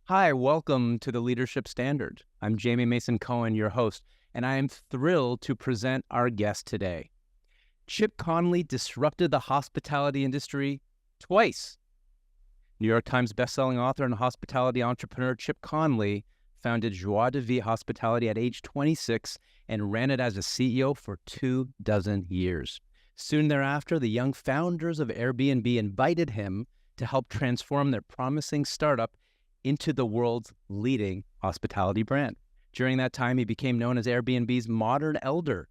Hi, welcome to the Leadership Standard. I'm Jamie Mason Cohen, your host, and I am thrilled to present our guest today. Chip Conley disrupted the hospitality industry twice. New York Times bestselling author and hospitality entrepreneur Chip Conley founded Joie de Vivre Hospitality at age 26 and ran it as a CEO for 24 years. Soon thereafter, the young founders of Airbnb invited him to help transform their promising startup into the world's leading hospitality brand. During that time, he became known as Airbnb's modern elder,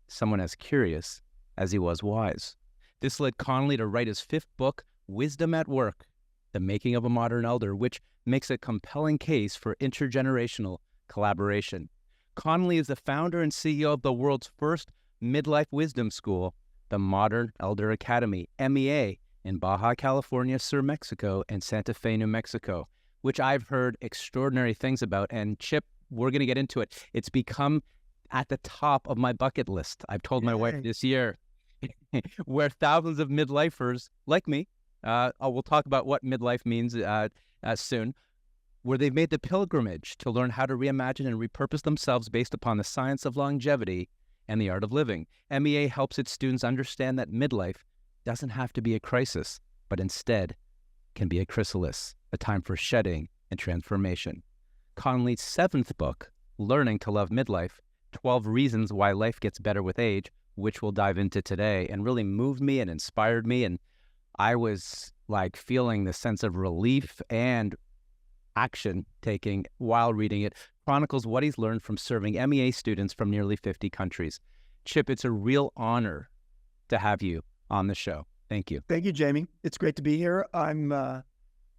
someone as curious as he was wise. This led Conley to write his fifth book, Wisdom at Work, The Making of a Modern Elder, which makes a compelling case for intergenerational collaboration. Conley is the founder and CEO of the world's first midlife wisdom school, the Modern Elder Academy, MEA, in Baja California, Sur Mexico, and Santa Fe, New Mexico, which I've heard extraordinary things about. And Chip, we're going to get into it. It's become at the top of my bucket list. I've told my wife this year, where thousands of midlifers like me, we'll talk about what midlife means soon, where they've made the pilgrimage to learn how to reimagine and repurpose themselves based upon the science of longevity and the art of living. MEA helps its students understand that midlife doesn't have to be a crisis, but instead can be a chrysalis, a time for shedding and transformation. Conley's seventh book, Learning to Love Midlife, 12 Reasons Why Life Gets Better with Age, which we'll dive into today, and really moved me and inspired me. And I was like feeling the sense of relief and action taking while reading it, chronicles what he's learned from serving MEA students from nearly 50 countries. Chip, it's a real honor to have you on the show. Thank you. Thank you, Jamie. It's great to be here. I'm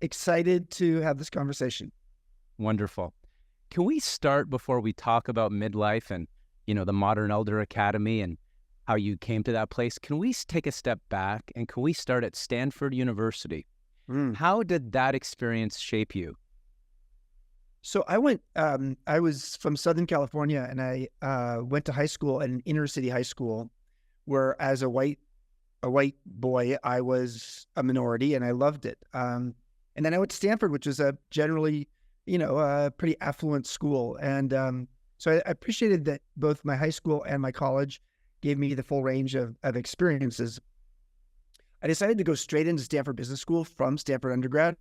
excited to have this conversation. Wonderful. Can we start before we talk about midlife and, the Modern Elder Academy and how you came to that place? Can we take a step back and can we start at Stanford University? How did that experience shape you? So I was from Southern California, and I went to high school at an inner city high school where, as a white boy, I was a minority, and I loved it. And then I went to Stanford, which is a generally, a pretty affluent school. And so I appreciated that both my high school and my college gave me the full range of experiences. I decided to go straight into Stanford Business School from Stanford undergrad,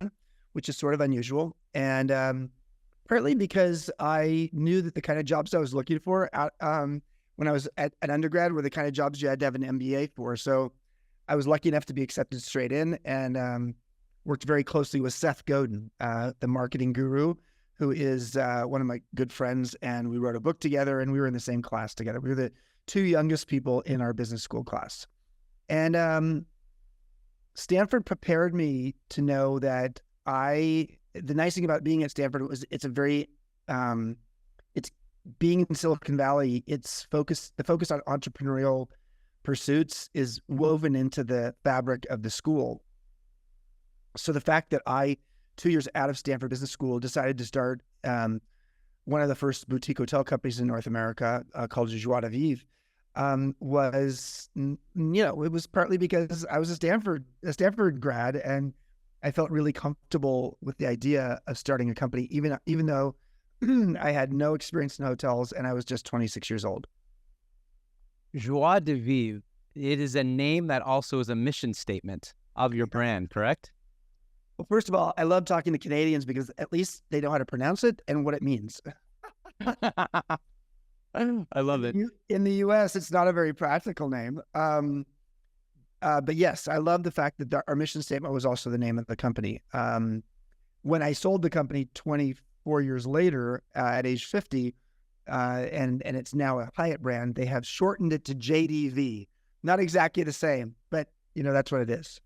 which is sort of unusual. And partly because I knew that the kind of jobs I was looking for when I was at undergrad were the kind of jobs you had to have an MBA for. So I was lucky enough to be accepted straight in, and worked very closely with Seth Godin, the marketing guru, who is one of my good friends. And we wrote a book together, and we were in the same class together. We were the two youngest people in our business school class. And Stanford prepared me to know that the nice thing about being at Stanford was it's being in Silicon Valley. The focus on entrepreneurial pursuits is woven into the fabric of the school. So the fact that I, 2 years out of Stanford Business School, decided to start one of the first boutique hotel companies in North America called Joie de Vivre was, it was partly because I was a Stanford grad, and I felt really comfortable with the idea of starting a company, even though I had no experience in hotels and I was just 26 years old. Joie de Vivre, it is a name that also is a mission statement of your brand, correct? Well, first of all, I love talking to Canadians because at least they know how to pronounce it and what it means. I love it. In the US, it's not a very practical name. But yes, I love the fact that our mission statement was also the name of the company. When I sold the company 24 years later, at age 50, and it's now a Hyatt brand, they have shortened it to JDV. Not exactly the same, but that's what it is.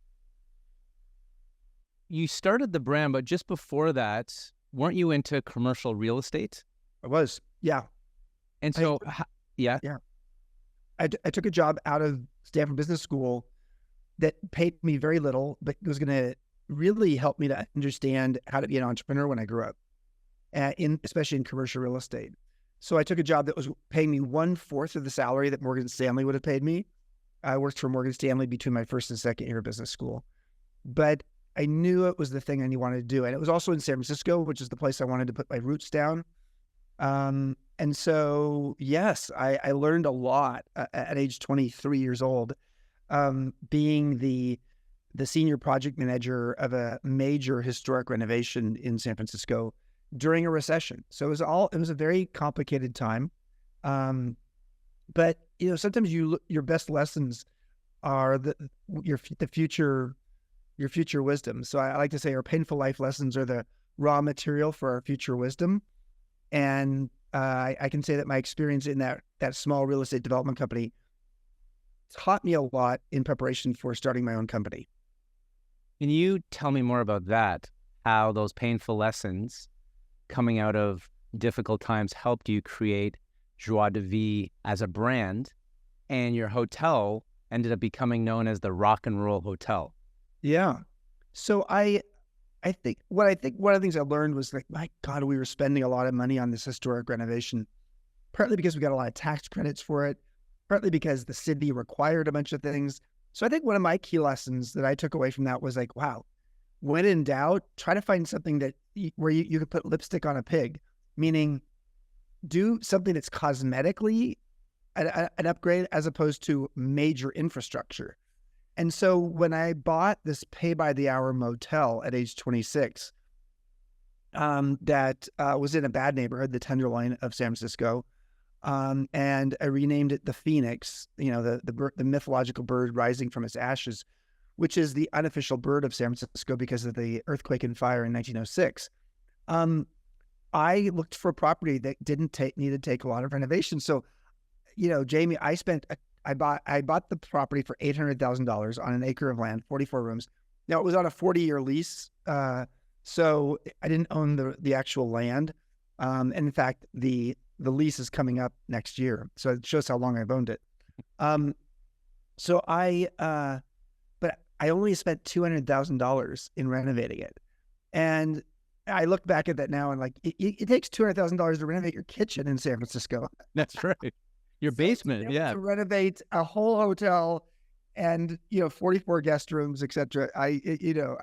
You started the brand, but just before that, weren't you into commercial real estate? I was, yeah. And so, yeah. I took a job out of Stanford Business School that paid me very little, but was going to really help me to understand how to be an entrepreneur when I grew up, especially in commercial real estate. So I took a job that was paying me 1/4 of the salary that Morgan Stanley would have paid me. I worked for Morgan Stanley between my first and second year of business school. But I knew it was the thing I wanted to do. And it was also in San Francisco, which is the place I wanted to put my roots down. And so, yes, I learned a lot at age 23 years old, being the senior project manager of a major historic renovation in San Francisco during a recession. So it was a very complicated time. But sometimes your best lessons are the future wisdom. So I like to say our painful life lessons are the raw material for our future wisdom. And I can say that my experience in that small real estate development company taught me a lot in preparation for starting my own company. Can you tell me more about that? How those painful lessons coming out of difficult times helped you create Joie de Vivre as a brand, and your hotel ended up becoming known as the Rock and Roll Hotel. Yeah. So I think one of the things I learned was like, my God, we were spending a lot of money on this historic renovation, partly because we got a lot of tax credits for it, partly because the city required a bunch of things. So I think one of my key lessons that I took away from that was like, wow, when in doubt, try to find something where you could put lipstick on a pig, meaning do something that's cosmetically an upgrade as opposed to major infrastructure. And so when I bought this pay by the hour motel at age 26, that was in a bad neighborhood, the Tenderloin of San Francisco, and I renamed it the Phoenix, the mythological bird rising from its ashes, which is the unofficial bird of San Francisco because of the earthquake and fire in 1906. I looked for a property that didn't need to take a lot of renovation. So, Jamie, I bought the property for $800,000 on an acre of land, 44 rooms. Now it was on a 40-year lease, so I didn't own the actual land. And in fact, the lease is coming up next year, so it shows how long I've owned it. But I only spent $200,000 in renovating it, and I look back at that now and like it takes $200,000 to renovate your kitchen in San Francisco. That's right. Your basement, to renovate a whole hotel and 44 guest rooms, etc. I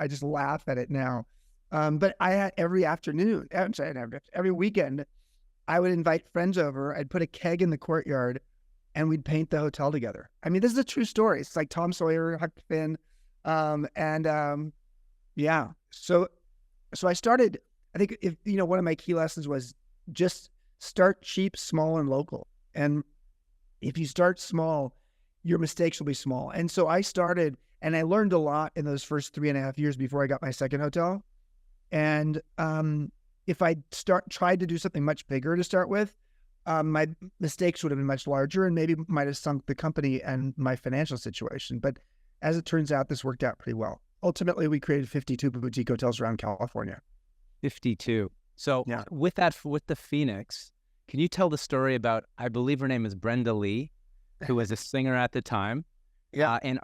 just laugh at it now. But I had every weekend, I would invite friends over. I'd put a keg in the courtyard, and we'd paint the hotel together. I mean, this is a true story. It's like Tom Sawyer, Huck Finn, yeah. So I started. I think one of my key lessons was just start cheap, small, and local. And if you start small, your mistakes will be small. And so I started, and I learned a lot in those first 3.5 years before I got my second hotel. And if I tried to do something much bigger to start with, my mistakes would have been much larger and maybe might have sunk the company and my financial situation. But as it turns out, this worked out pretty well. Ultimately, we created 52 boutique hotels around California. 52. So yeah. With the Phoenix, can you tell the story about, I believe her name is Brenda Lee, who was a singer at the time, and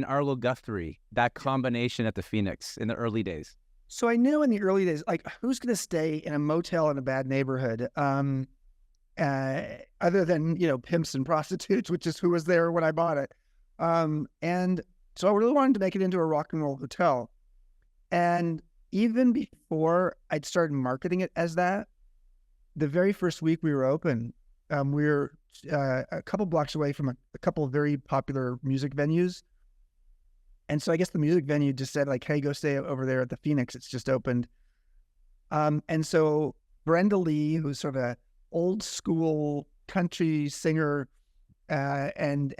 Arlo Guthrie, that combination at the Phoenix in the early days? So I knew in the early days, like, who's going to stay in a motel in a bad neighborhood, other than, pimps and prostitutes, which is who was there when I bought it. And so I really wanted to make it into a rock and roll hotel. And even before I'd started marketing it as that, the very first week we were open, we were a couple blocks away from a couple of very popular music venues. And so I guess the music venue just said, like, hey, go stay over there at the Phoenix. It's just opened. And so Brenda Lee, who's sort of a old school country singer, and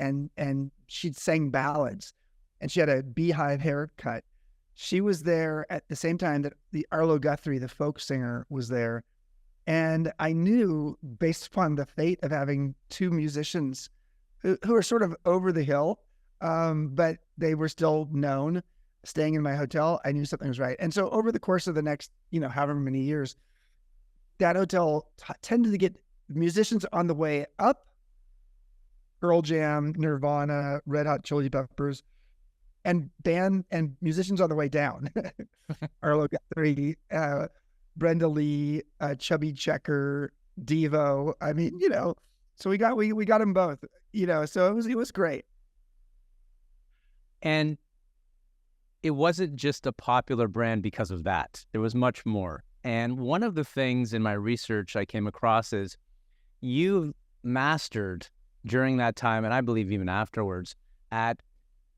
she'd sang ballads, and she had a beehive haircut. She was there at the same time that the Arlo Guthrie, the folk singer, was there. And I knew, based upon the fate of having two musicians who are sort of over the hill, but they were still known, staying in my hotel, I knew something was right. And so over the course of the next, however many years, that hotel tended to get musicians on the way up, Pearl Jam, Nirvana, Red Hot Chili Peppers, and band and musicians on the way down. Arlo Guthrie, Brenda Lee, Chubby Checker, Devo. I mean, so we got them both. So it was great. And it wasn't just a popular brand because of that. There was much more. And one of the things in my research I came across is you've mastered during that time, and I believe even afterwards, at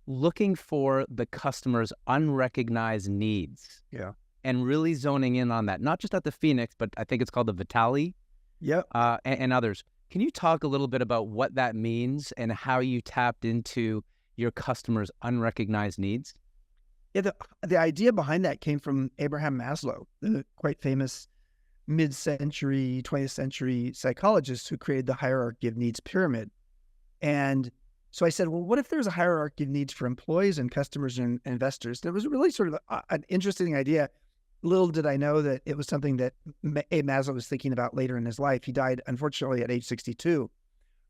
looking for the customer's unrecognized needs. Yeah. And really zoning in on that, not just at the Phoenix, but I think it's called the Vitale, Yep. and others. Can you talk a little bit about what that means and how you tapped into your customers' unrecognized needs? Yeah, the idea behind that came from Abraham Maslow, the quite famous mid-century, 20th century psychologist who created the hierarchy of needs pyramid. And so I said, well, what if there's a hierarchy of needs for employees and customers and investors? That was really sort of an interesting idea. Little did I know that it was something that Maslow was thinking about later in his life. He died, unfortunately, at age 62.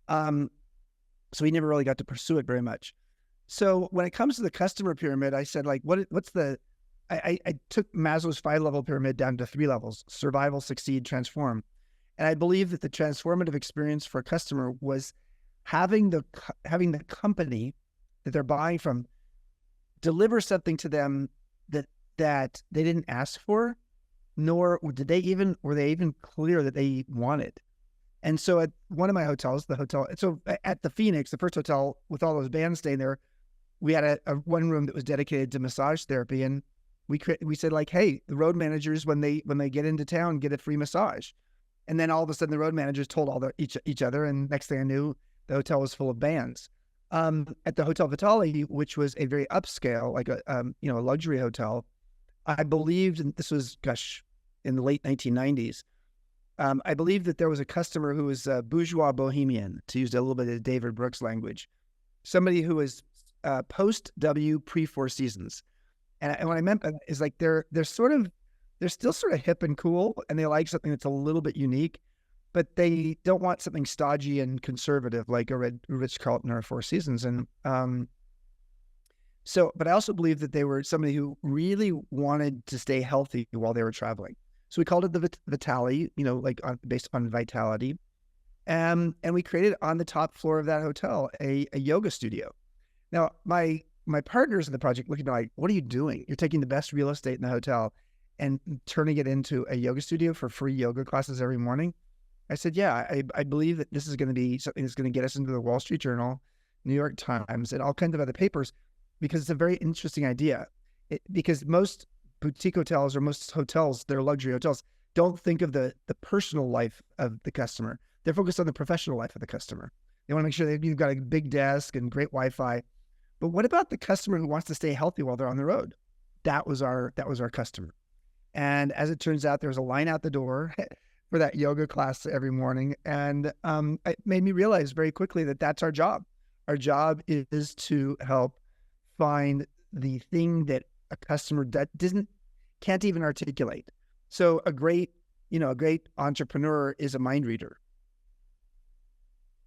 So he never really got to pursue it very much. So when it comes to the customer pyramid, I said, like, I took Maslow's 5-level pyramid down to 3 levels: survival, succeed, transform. And I believe that the transformative experience for a customer was having the company that they're buying from deliver something to them that they didn't ask for, nor were they even clear that they wanted. And so at one of my hotels, so at the Phoenix, the first hotel with all those bands staying there, we had a one room that was dedicated to massage therapy, and we said, like, hey, the road managers, when they get into town, get a free massage. And then all of a sudden, the road managers told each other, and next thing I knew, the hotel was full of bands. At the Hotel Vitale, which was a very upscale, like a luxury hotel, I believed, and this was, in the late 1990s, I believe that there was a customer who was a bourgeois bohemian, to use a little bit of David Brooks language, somebody who was post-W, pre-Four Seasons. And what I meant by that is, like, they're still sort of hip and cool, and they like something that's a little bit unique, but they don't want something stodgy and conservative like a Ritz-Carlton or a Four Seasons. And but I also believe that they were somebody who really wanted to stay healthy while they were traveling. So we called it the Vitale, based on vitality. And we created on the top floor of that hotel a yoga studio. Now, my partners in the project looked at me like, what are you doing? You're taking the best real estate in the hotel and turning it into a yoga studio for free yoga classes every morning. I said, yeah, I believe that this is going to be something that's going to get us into the Wall Street Journal, New York Times, and all kinds of other papers, because it's a very interesting idea. Because most boutique hotels, or most hotels, they're luxury hotels, don't think of the personal life of the customer. They're focused on the professional life of the customer. They want to make sure that you've got a big desk and great Wi-Fi. But what about the customer who wants to stay healthy while they're on the road? That was our customer. And as it turns out, there was a line out the door for that yoga class every morning. And it made me realize very quickly that that's our job. Our job is to help find the thing that a customer can't even articulate. So a great entrepreneur is a mind reader.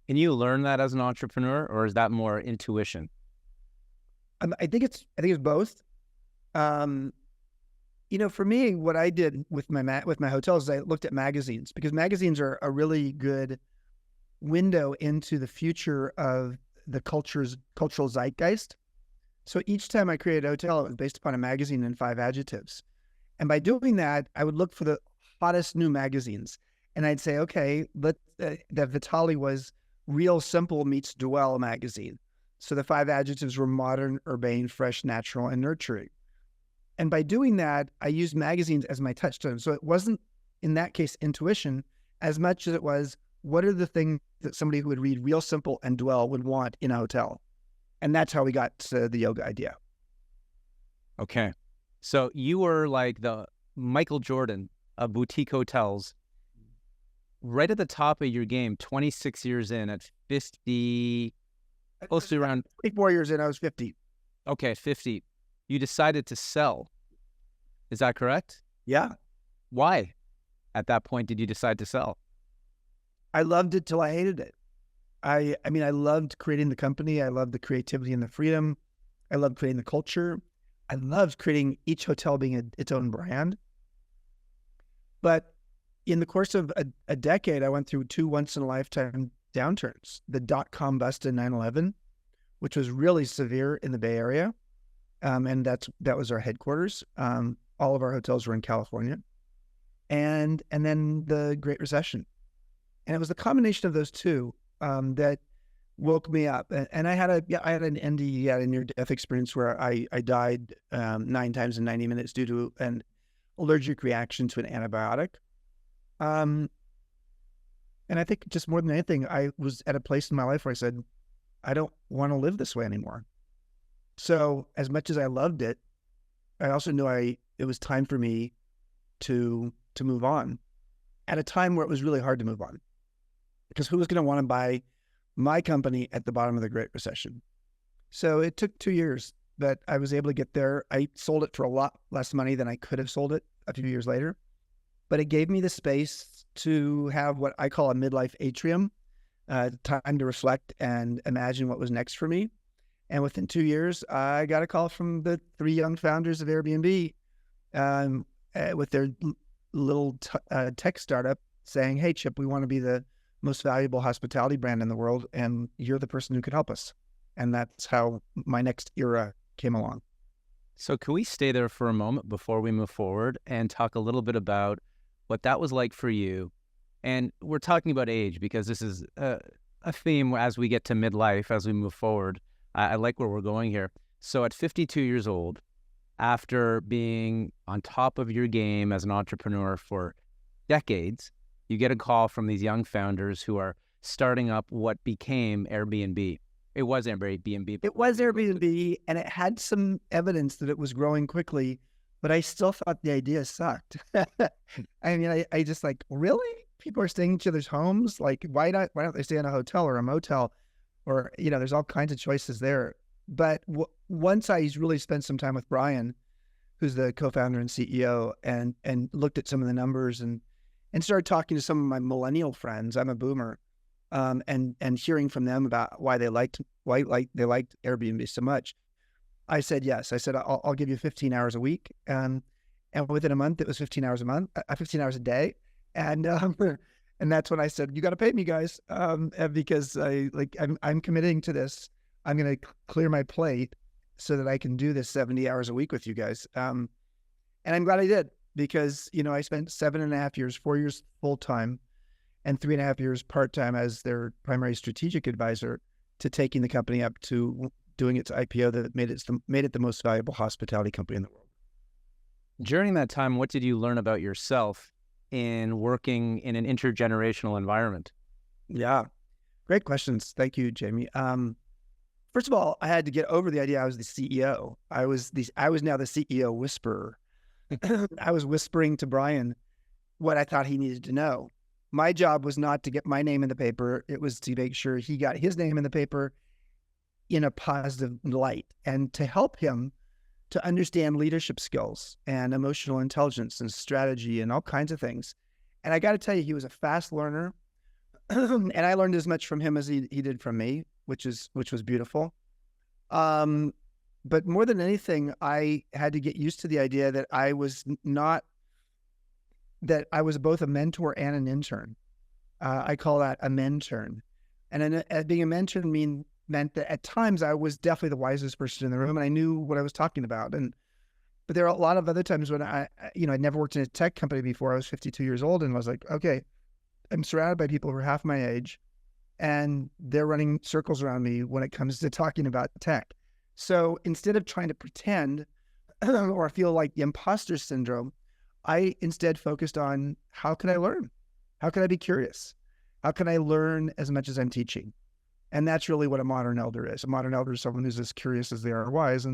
Can you learn that as an entrepreneur, or is that more intuition? I think it's both. For me, what I did with my hotels is I looked at magazines, because magazines are a really good window into the future of the cultural zeitgeist. So each time I created a hotel, it was based upon a magazine and 5 adjectives. And by doing that, I would look for the hottest new magazines. And I'd say, okay, the Vitale was Real Simple meets Dwell magazine. So the 5 adjectives were modern, urbane, fresh, natural, and nurturing. And by doing that, I used magazines as my touchstone. So it wasn't, in that case, intuition, as much as it was, what are the things that somebody who would read Real Simple and Dwell would want in a hotel? And that's how we got to the yoga idea. Okay. So you were like the Michael Jordan of boutique hotels, right at the top of your game, 26 years in at 50, close to around 24 years in, I was 50. Okay, 50. You decided to sell. Is that correct? Yeah. Why, at that point, did you decide to sell? I loved it till I hated it. I loved creating the company. I loved the creativity and the freedom. I loved creating the culture. I loved creating each hotel being its own brand. But in the course of a decade, I went through 2 once-in-a-lifetime downturns. The dot-com bust in 9/11, which was really severe in the Bay Area. and that was our headquarters. All of our hotels were in California, and then the Great Recession, and it was the combination of those two that woke me up. And I had an NDE, a near-death experience where I died 9 times in 90 minutes due to an allergic reaction to an antibiotic. And I think just more than anything, I was at a place in my life where I said, I don't want to live this way anymore. So as much as I loved it, I also knew it was time for me to move on at a time where it was really hard to move on, because who was going to want to buy my company at the bottom of the Great Recession? So it took 2 years, but I was able to get there. I sold it for a lot less money than I could have sold it a few years later, but it gave me the space to have what I call a midlife atrium, time to reflect and imagine what was next for me. And within 2 years, I got a call from the 3 young founders of Airbnb with their little tech startup saying, hey, Chip, we want to be the most valuable hospitality brand in the world, and you're the person who could help us. And that's how my next era came along. So can we stay there for a moment before we move forward and talk a little bit about what that was like for you? And we're talking about age because this is a theme as we get to midlife, as we move forward. I like where we're going here. So at 52 years old, after being on top of your game as an entrepreneur for decades, you get a call from these young founders who are starting up what became Airbnb. It was Airbnb. It was Airbnb, and it had some evidence that it was growing quickly, but I still thought the idea sucked. I mean, I just like, really? People are staying in each other's homes? Like, why don't they stay in a hotel or a motel? Or, there's all kinds of choices there. But once I really spent some time with Brian, who's the co-founder and CEO, and looked at some of the numbers and started talking to some of my millennial friends, I'm a boomer, and hearing from them about why they liked Airbnb so much, I said yes. I said I'll give you 15 hours a week, and within a month it was 15 hours a month, 15 hours a day, and that's when I said, you got to pay me, guys, because I'm committing to this. I'm going to clear my plate so that I can do this 70 hours a week with you guys, and I'm glad I did, because I spent 7.5 years, 4 years full time, and 3.5 years part time as their primary strategic advisor to taking the company up to doing its IPO that made it the most valuable hospitality company in the world. During that time, what did you learn about yourself in working in an intergenerational environment? Yeah, great questions. Thank you, Jamie. First of all, I had to get over the idea I was the CEO. I was now the CEO whisperer. I was whispering to Brian what I thought he needed to know. My job was not to get my name in the paper. It was to make sure he got his name in the paper in a positive light, and to help him to understand leadership skills and emotional intelligence and strategy and all kinds of things. And I got to tell you, he was a fast learner. And I learned as much from him as he did from me, which was beautiful. But more than anything, I had to get used to the idea that I was both a mentor and an intern. I call that a mentern. And being a mentern meant that at times I was definitely the wisest person in the room, and I knew what I was talking about. But there are a lot of other times when I'd never worked in a tech company before. I was 52 years old, and I was like, okay, I'm surrounded by people who are half my age, and they're running circles around me when it comes to talking about tech. So instead of trying to pretend or feel like the imposter syndrome, I instead focused on, how can I learn? How can I be curious? How can I learn as much as I'm teaching? And that's really what a modern elder is. A modern elder is someone who's as curious as they are wise.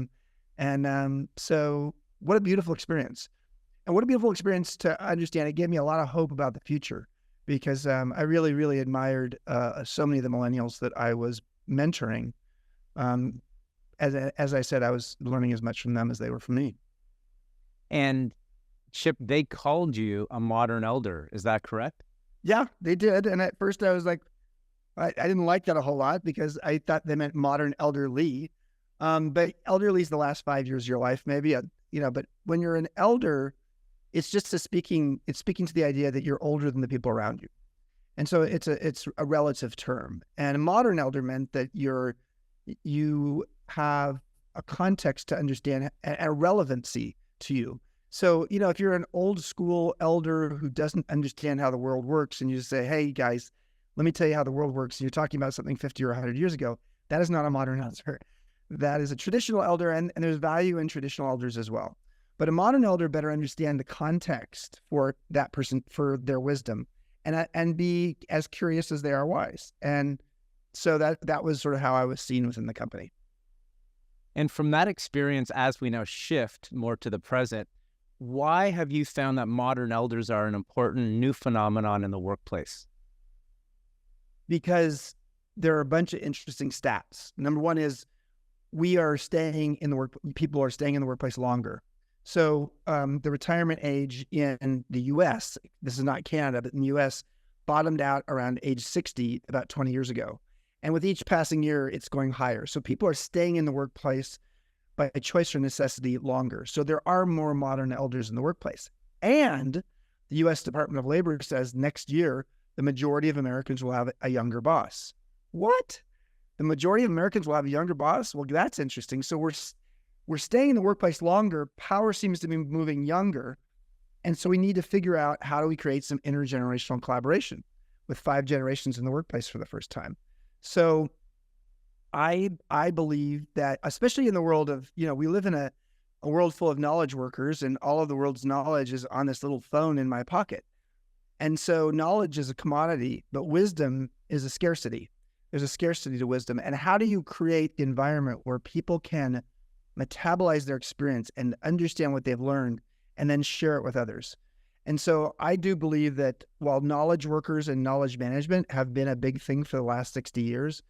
So what a beautiful experience. And what a beautiful experience to understand. It gave me a lot of hope about the future, because I really, really admired so many of the millennials that I was mentoring. As I said, I was learning as much from them as they were from me. And Chip, they called you a modern elder. Is that correct? Yeah, they did. And at first I was like, I didn't like that a whole lot, because I thought they meant modern elderly. But elderly is the last 5 years of your life, maybe, but when you're an elder, it's just speaking to the idea that you're older than the people around you. And so it's a relative term. And a modern elder meant that you have a context to understand a relevancy to you. So, if you're an old school elder who doesn't understand how the world works and you just say, hey guys, let me tell you how the world works, and you're talking about something 50 or 100 years ago, that is not a modern elder. That is a traditional elder, and there's value in traditional elders as well. But a modern elder better understand the context for that person, for their wisdom, and be as curious as they are wise. And so that was sort of how I was seen within the company. And from that experience, as we now shift more to the present, why have you found that modern elders are an important new phenomenon in the workplace? Because there are a bunch of interesting stats. Number one is people are staying in the workplace longer. So the retirement age in the US, this is not Canada, but in the US, bottomed out around age 60 about 20 years ago. And with each passing year, it's going higher. So people are staying in the workplace by choice or necessity longer. So there are more modern elders in the workplace. And the US Department of Labor says next year, the majority of Americans will have a younger boss. What? The majority of Americans will have a younger boss? Well, that's interesting. So we're staying in the workplace longer. Power seems to be moving younger. And so we need to figure out, how do we create some intergenerational collaboration with 5 generations in the workplace for the first time? So I believe that, especially in the world of, we live in a world full of knowledge workers, and all of the world's knowledge is on this little phone in my pocket. And so knowledge is a commodity, but wisdom is a scarcity. There's a scarcity to wisdom. And how do you create the environment where people can metabolize their experience and understand what they've learned and then share it with others? And so I do believe that while knowledge workers and knowledge management have been a big thing for the last 60 years,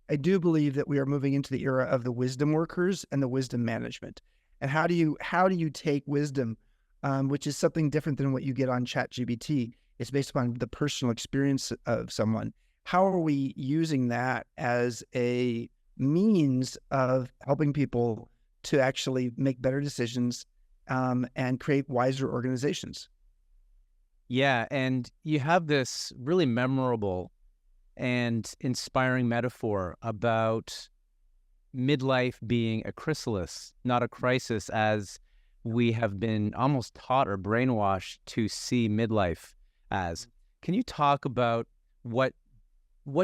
I do believe that we are moving into the era of the wisdom workers and the wisdom management. And how do you take wisdom, which is something different than what you get on ChatGPT? It's based upon the personal experience of someone. How are we using that as a means of helping people to actually make better decisions and create wiser organizations? Yeah, and you have this really memorable and inspiring metaphor about midlife being a chrysalis, not a crisis, as we have been almost taught or brainwashed to see midlife as. Can you talk about what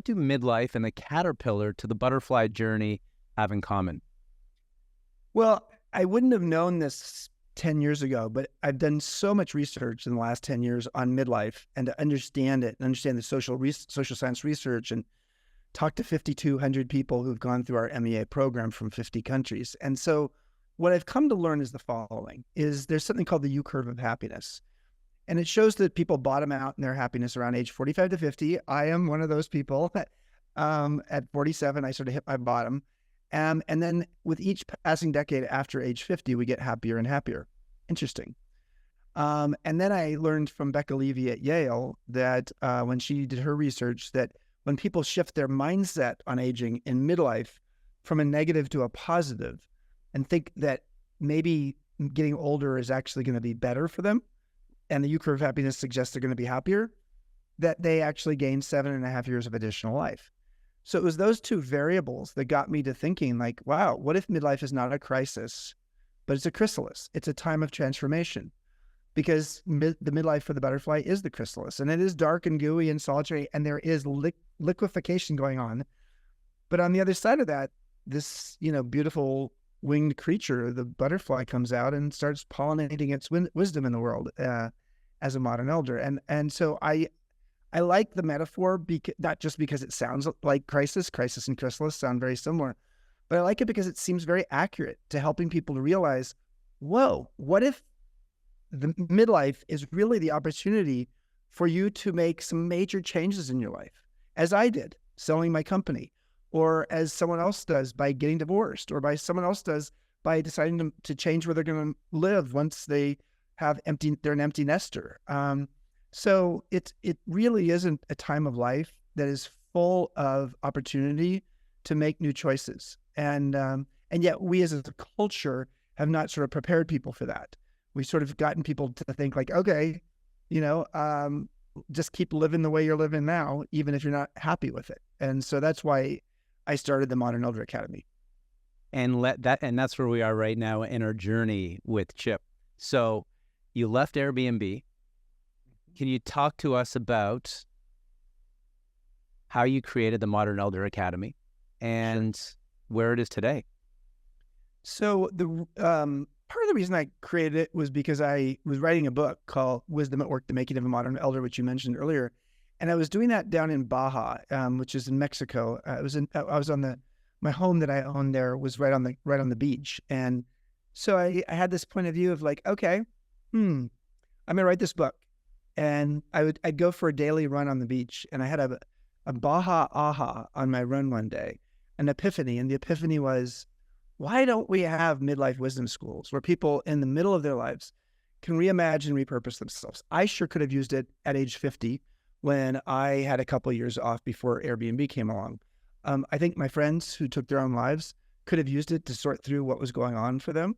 do midlife and the caterpillar to the butterfly journey have in common? Well, I wouldn't have known this 10 years ago, but I've done so much research in the last 10 years on midlife, and to understand it and understand the social science research, and talk to 5,200 people who've gone through our MEA program from 50 countries. And so what I've come to learn is the following: is there's something called the U curve of happiness. And it shows that people bottom out in their happiness around age 45 to 50. I am one of those people. At 47, I sort of hit my bottom. And then with each passing decade after age 50, we get happier and happier. Interesting. And then I learned from Becca Levy at Yale that when she did her research, that when people shift their mindset on aging in midlife from a negative to a positive, and think that maybe getting older is actually going to be better for them, and the U curve of happiness suggests they're going to be happier, that they actually gain 7.5 years of additional life. So it was those two variables that got me to thinking, like, wow, what if midlife is not a crisis, but it's a chrysalis? It's a time of transformation, because the midlife for the butterfly is the chrysalis, and it is dark and gooey and solitary, and there is liquefaction going on. But on the other side of that, this, beautiful winged creature, the butterfly, comes out and starts pollinating its wisdom in the world as a modern elder. And so I like the metaphor, not just because it sounds like crisis and chrysalis sound very similar, but I like it because it seems very accurate to helping people to realize, whoa, what if the midlife is really the opportunity for you to make some major changes in your life, as I did, selling my company, or as someone else does by getting divorced, or by someone else does by deciding to change where they're going to live once they're an empty nester. So it really isn't a time of life that is full of opportunity to make new choices. And yet we as a culture have not sort of prepared people for that. We've sort of gotten people to think like, okay, just keep living the way you're living now, even if you're not happy with it. And so that's why I started the Modern Elder Academy. And that's where we are right now in our journey with Chip. So you left Airbnb. Can you talk to us about how you created the Modern Elder Academy and where it is today? So the part of the reason I created it was because I was writing a book called Wisdom at Work: The Making of a Modern Elder, which you mentioned earlier, and I was doing that down in Baja, which is in Mexico. I was on my home that I owned there was right on the beach, and so I had this point of view of like, okay, I'm gonna write this book, and I'd go for a daily run on the beach, and I had a Baja aha on my run one day, an epiphany, and the epiphany was, why don't we have midlife wisdom schools where people in the middle of their lives can reimagine, repurpose themselves? I sure could have used it at age 50 when I had a couple of years off before Airbnb came along. I think my friends who took their own lives could have used it to sort through what was going on for them.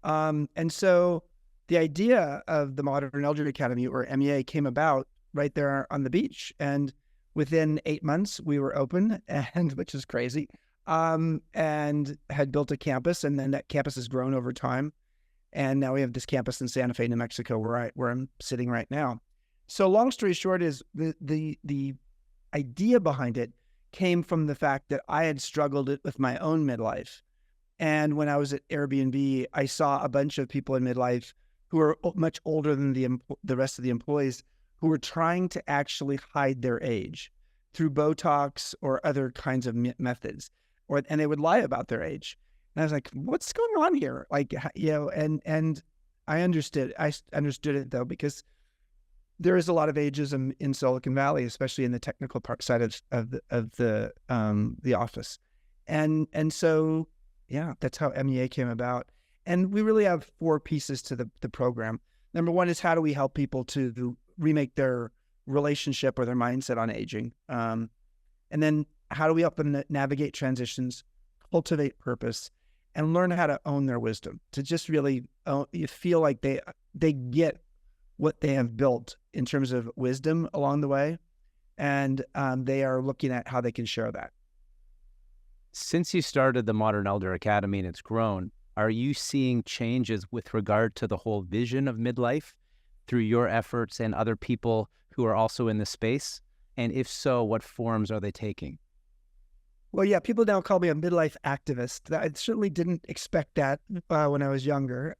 And so the idea of the Modern Elder Academy, or MEA, came about right there on the beach. And within 8 months, we were open, and which is crazy. And had built a campus, and then that campus has grown over time. And now we have this campus in Santa Fe, New Mexico, where I'm sitting right now. So long story short is the idea behind it came from the fact that I had struggled with my own midlife. And when I was at Airbnb, I saw a bunch of people in midlife who are much older than the rest of the employees, who were trying to actually hide their age through Botox or other kinds of methods. And they would lie about their age. And I was like, what's going on here? Like, and I understood it though, because there is a lot of ageism in Silicon Valley, especially in the technical side of the office. And so, yeah, that's how MEA came about. And we really have 4 pieces to the program. Number 1 is, how do we help people to remake their relationship or their mindset on aging? And then, how do we help them navigate transitions, cultivate purpose, and learn how to own their wisdom, to just really you feel like they get what they have built in terms of wisdom along the way, and they are looking at how they can share that. Since you started the Modern Elder Academy and it's grown, are you seeing changes with regard to the whole vision of midlife through your efforts and other people who are also in the space? And if so, what forms are they taking? Well, yeah, people now call me a midlife activist. I certainly didn't expect that when I was younger.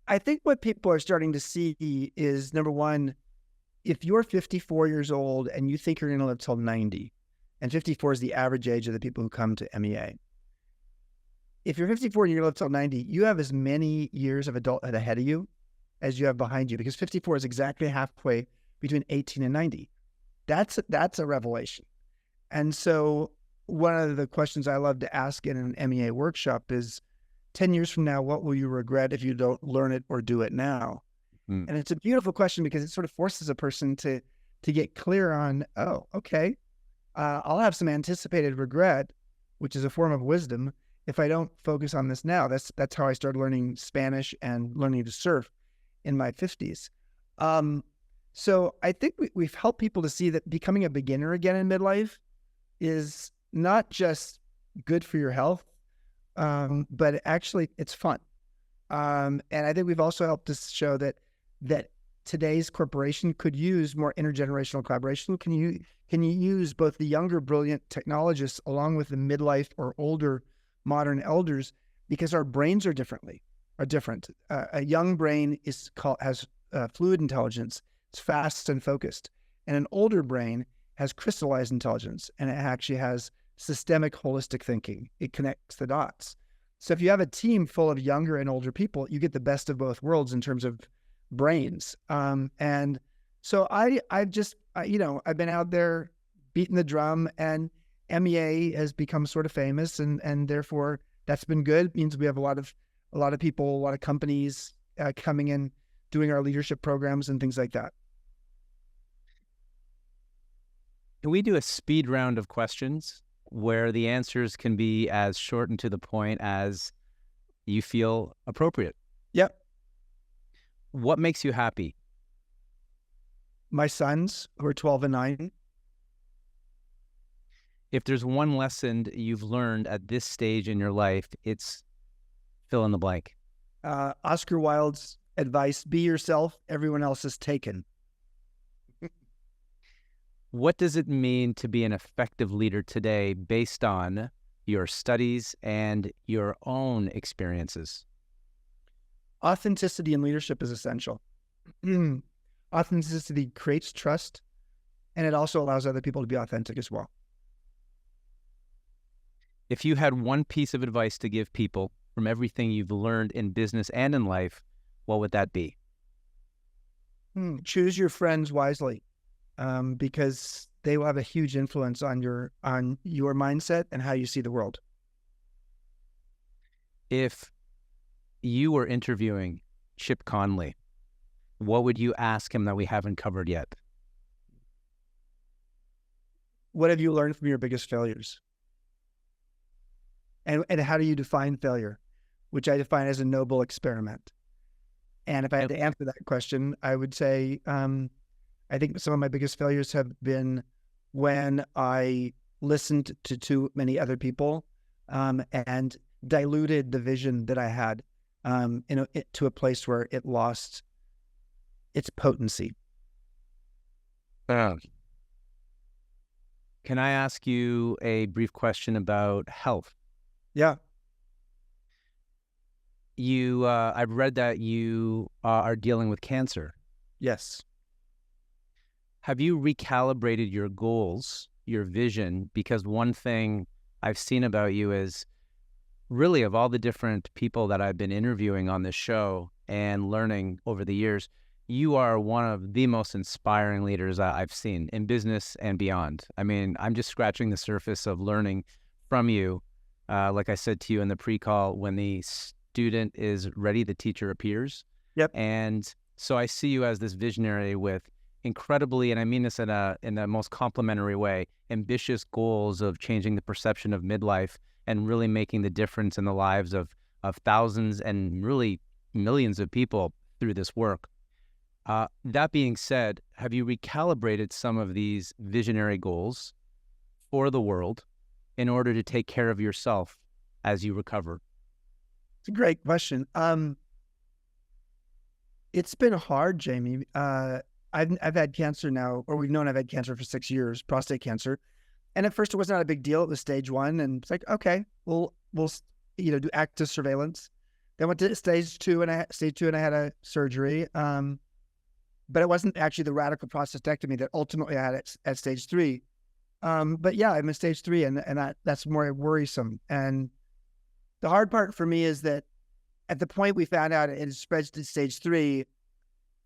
I think what people are starting to see is, number 1, if you're 54 years old and you think you're going to live till 90, and 54 is the average age of the people who come to MEA. If you're 54 and you're going to live till 90, you have as many years of adulthood ahead of you as you have behind you, because 54 is exactly halfway between 18 and 90. That's a revelation. And so one of the questions I love to ask in an MEA workshop is, 10 years from now, what will you regret if you don't learn it or do it now? And it's a beautiful question, because it sort of forces a person to get clear on, oh, okay, I'll have some anticipated regret, which is a form of wisdom, if I don't focus on this now. That's how I started learning Spanish and learning to surf in my 50s. So I think we've helped people to see that becoming a beginner again in midlife is not just good for your health, but actually it's fun. And I think we've also helped to show that today's corporation could use more intergenerational collaboration. Can you use both the younger, brilliant technologists along with the midlife or older modern elders, because our brains are different. A young brain has fluid intelligence. It's fast and focused. And an older brain has crystallized intelligence, and it actually has systemic, holistic thinking. It connects the dots. So if you have a team full of younger and older people, you get the best of both worlds in terms of brains. And so I've been out there beating the drum, and MEA has become sort of famous, and therefore that's been good. It means we have a lot of people, a lot of companies coming in, doing our leadership programs and things like that. Can we do a speed round of questions where the answers can be as short and to the point as you feel appropriate? Yep. What makes you happy? My sons, who are 12 and 9. If there's one lesson you've learned at this stage in your life, it's fill in the blank. Oscar Wilde's advice, be yourself, everyone else is taken. What does it mean to be an effective leader today based on your studies and your own experiences? Authenticity in leadership is essential. Authenticity creates trust, and it also allows other people to be authentic as well. If you had one piece of advice to give people from everything you've learned in business and in life, what would that be? Choose your friends wisely, because they will have a huge influence on your mindset and how you see the world. If you were interviewing Chip Conley, what would you ask him that we haven't covered yet? What have you learned from your biggest failures? And how do you define failure? Which I define as a noble experiment. And if I had to answer that question, I would say, I think some of my biggest failures have been when I listened to too many other people, and diluted the vision that I had, to a place where it lost its potency. Can I ask you a brief question about health? Yeah. I've read that you are dealing with cancer. Yes. Have you recalibrated your goals, your vision? Because one thing I've seen about you is really, of all the different people that I've been interviewing on this show and learning over the years, you are one of the most inspiring leaders I've seen in business and beyond. I mean, I'm just scratching the surface of learning from you. Like I said to you in the pre-call, when the student is ready, the teacher appears. Yep. And so I see you as this visionary with incredibly, and I mean this in a most complimentary way, ambitious goals of changing the perception of midlife and really making the difference in the lives of thousands and really millions of people through this work. That being said, have you recalibrated some of these visionary goals for the world in order to take care of yourself as you recover? It's a great question. It's been hard, Jamie. I've had cancer now, or we've known I've had cancer for 6 years, prostate cancer. And at first it was not a big deal. It was stage 1. And it's like, okay, we'll do active surveillance. Then went to stage 2 and I had a surgery. But it wasn't actually the radical prostatectomy that ultimately I had at stage 3. But yeah, I'm in stage 3 and that's more worrisome. And the hard part for me is that at the point we found out it spreads to stage 3,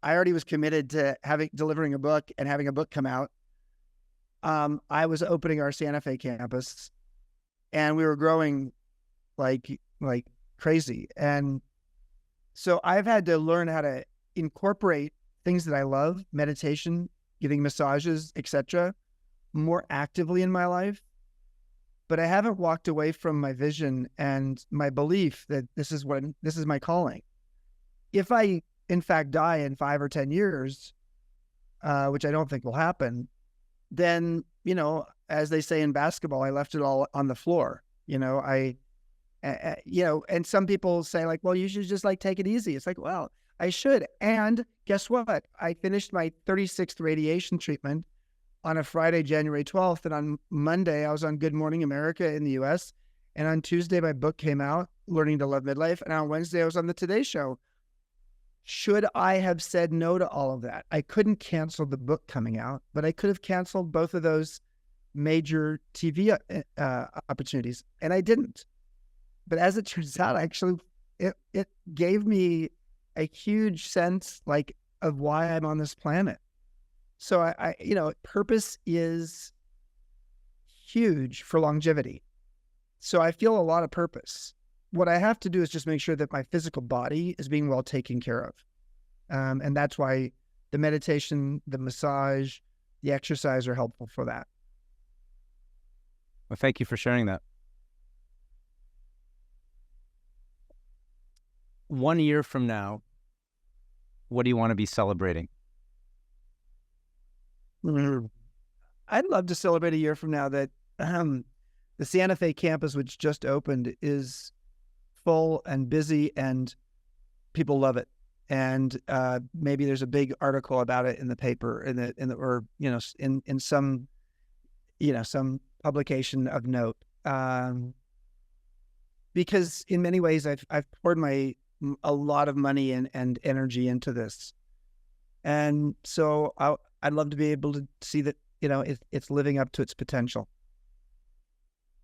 I already was committed to delivering a book and having a book come out. I was opening our Santa Fe campus and we were growing like crazy. And so I've had to learn how to incorporate things that I love, meditation, giving massages, etc., more actively in my life. But I haven't walked away from my vision and my belief that this is my calling. If I, in fact, die in 5 or 10 years, which I don't think will happen, then, as they say in basketball, I left it all on the floor. And some people say like, well, you should just take it easy. It's like, well, I should. And guess what? I finished my 36th radiation treatment on a Friday, January 12th. And on Monday, I was on Good Morning America in the US. And on Tuesday, my book came out, Learning to Love Midlife. And on Wednesday, I was on the Today Show. Should I have said no to all of that? I couldn't cancel the book coming out, but I could have canceled both of those major TV opportunities. And I didn't. But as it turns out, actually, it gave me a huge sense of why I'm on this planet. So I purpose is huge for longevity. So I feel a lot of purpose. What I have to do is just make sure that my physical body is being well taken care of. And that's why the meditation, the massage, the exercise are helpful for that. Well, thank you for sharing that. 1 year from now, what do you want to be celebrating? I'd love to celebrate a year from now that The Santa Fe campus, which just opened, is full and busy, and people love it. And maybe there's a big article about it in the paper, or in some some publication of note. Because in many ways, I've poured a lot of money and energy into this, and so I'd love to be able to see that it's living up to its potential.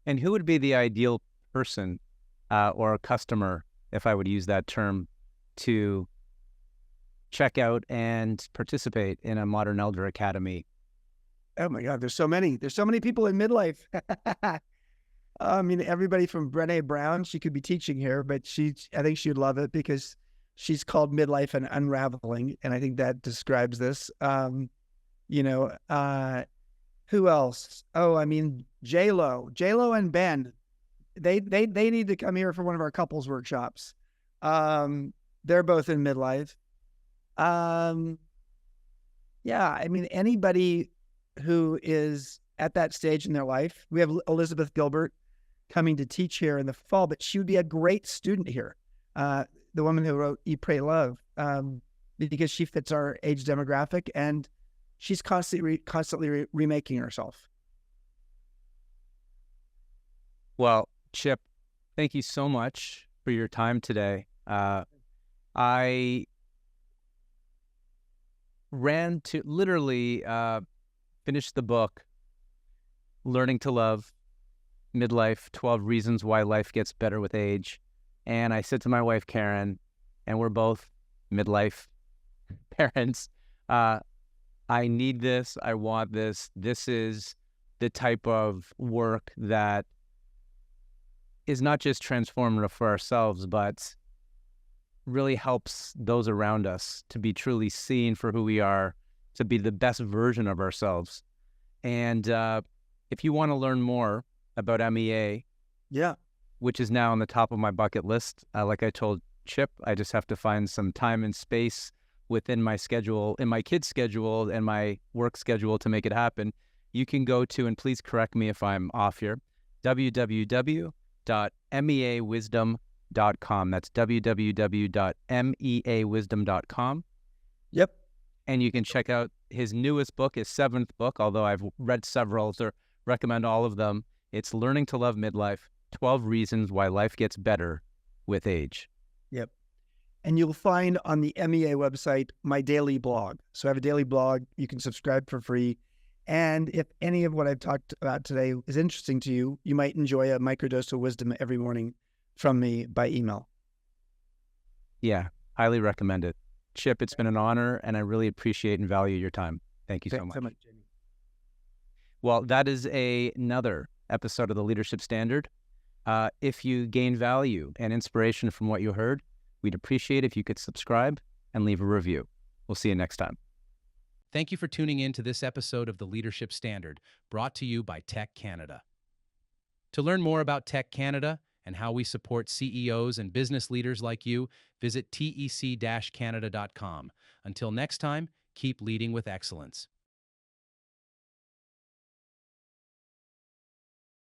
And who would be the ideal person or customer, if I would use that term, to check out and participate in a Modern Elder Academy? Oh my God, there's so many. There's so many people in midlife. I mean, everybody from Brené Brown, she could be teaching here, but I think she would love it because she's called Midlife and Unraveling, and I think that describes this. Who else? Oh, I mean, J-Lo and Ben. They need to come here for one of our couples workshops. They're both in midlife. Yeah, I mean, anybody who is at that stage in their life. We have Elizabeth Gilbert coming to teach here in the fall, but she would be a great student here. The woman who wrote Eat, Pray, Love, because she fits our age demographic, and she's constantly remaking herself. Well, Chip, thank you so much for your time today. I ran to literally finish the book, Learning to Love Midlife, 12 Reasons Why Life Gets Better with Age. And I said to my wife, Karen, and we're both midlife parents, I need this. I want this. This is the type of work that is not just transformative for ourselves, but really helps those around us to be truly seen for who we are, to be the best version of ourselves. And if you want to learn more about MEA, yeah, which is now on the top of my bucket list, like I told Chip, I just have to find some time and space within my schedule, in my kids' schedule and my work schedule to make it happen. You can go to, and please correct me if I'm off here, www.meawisdom.com. That's www.meawisdom.com. Yep. And you can check out his newest book, his 7th book, although I've read several, so recommend all of them. It's Learning to Love Midlife, 12 Reasons Why Life Gets Better with Age. Yep. And you'll find on the MEA website my daily blog. So I have a daily blog. You can subscribe for free. And if any of what I've talked about today is interesting to you, you might enjoy a microdose of wisdom every morning from me by email. Yeah, highly recommend it. Chip, it's been an honor, and I really appreciate and value your time. Thank you so much. Jamie. Well, that is another episode of The Leadership Standard. If you gain value and inspiration from what you heard, we'd appreciate if you could subscribe and leave a review. We'll see you next time. Thank you for tuning in to this episode of The Leadership Standard, brought to you by Tech Canada. To learn more about Tech Canada and how we support CEOs and business leaders like you, visit tec-canada.com. Until next time, keep leading with excellence.